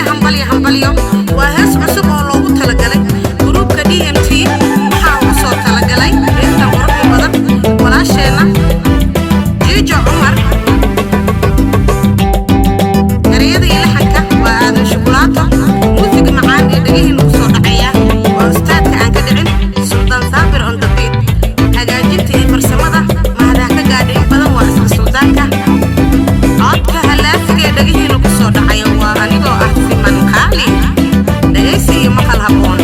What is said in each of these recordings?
hambalyo وهاس عصب oo loogu tala galay gruupka DMT waxa uu soo tala galay inta qurux badan walaasheena Jijo Umar qariyada ilaxanka waa aadan shukulaato musiga macaan ee dhagihiin u soo dhacaya waa ustaadka aan ka dhicin Sultan Sabir on the beat hagaajinta iyo farsamada mahada ka gaadhay badan waa isla sultaanka codka halaasiga ee dhagihiin u soo dhacaya waa anigoo ah siman qaali dhageysi iyo maqal haboon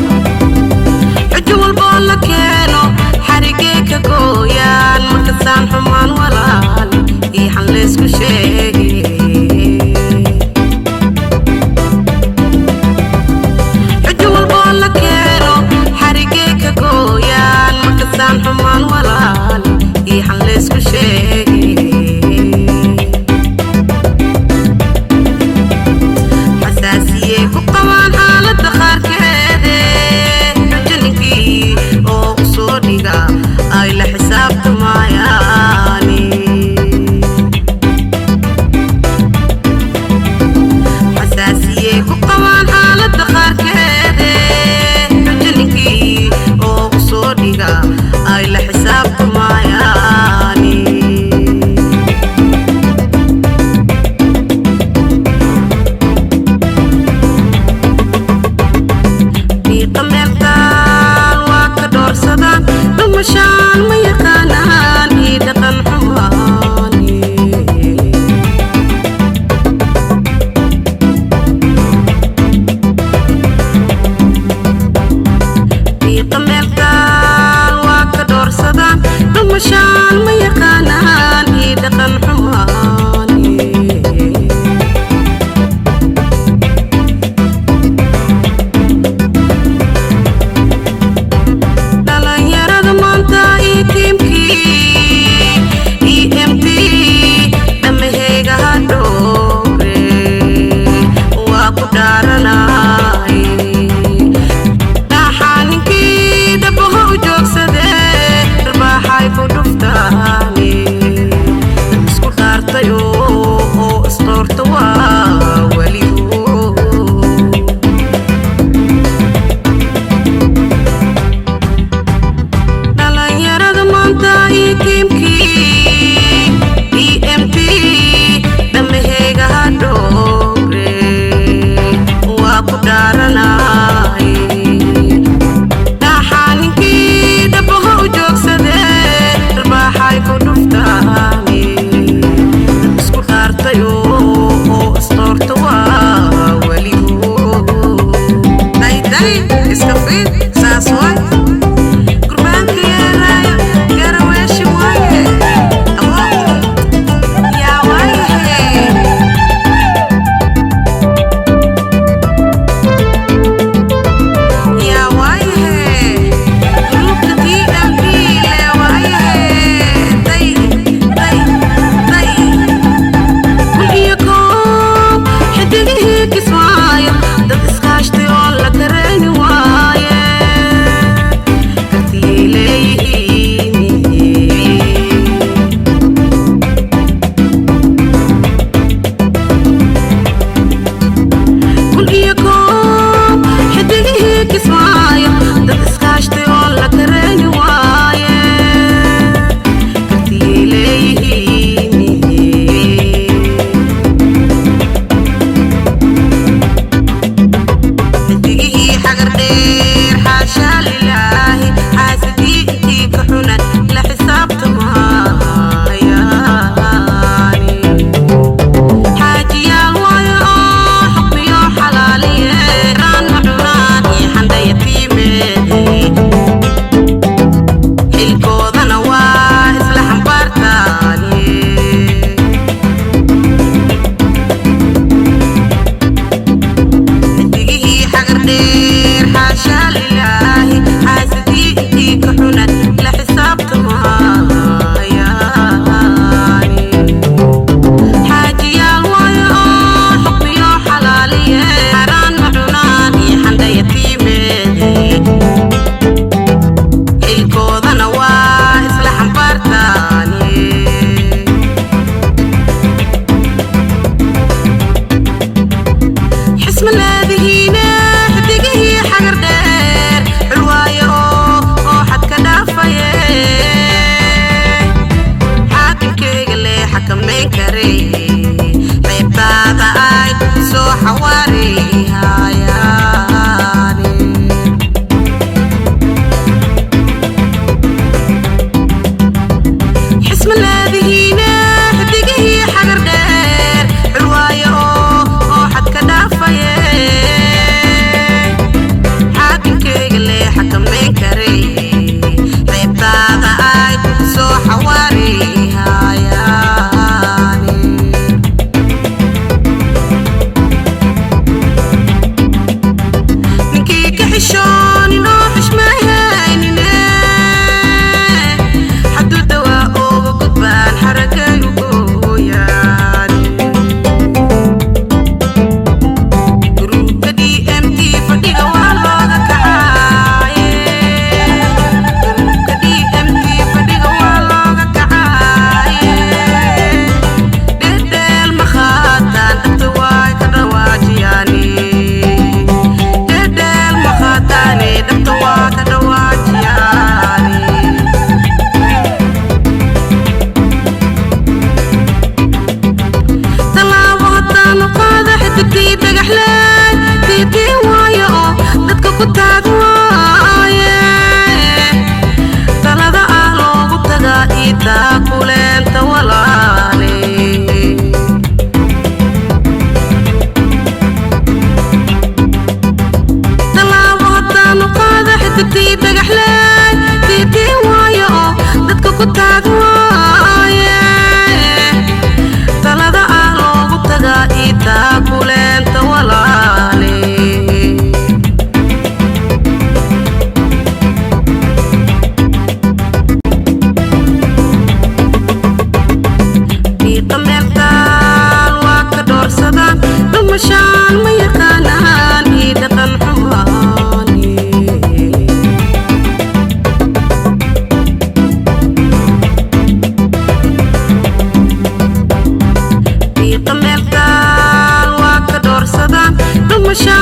ستي دقحلاي تيتي وايو dadka ku taagwaaya talada aan loogu tagaa iitaa kuleenta walaale iitameertaan waa ka doorsadaan dhumashaan ma yaqaanaan ii dhaqan xumaani iitameertaan waa ka doorsadaan dhumashaan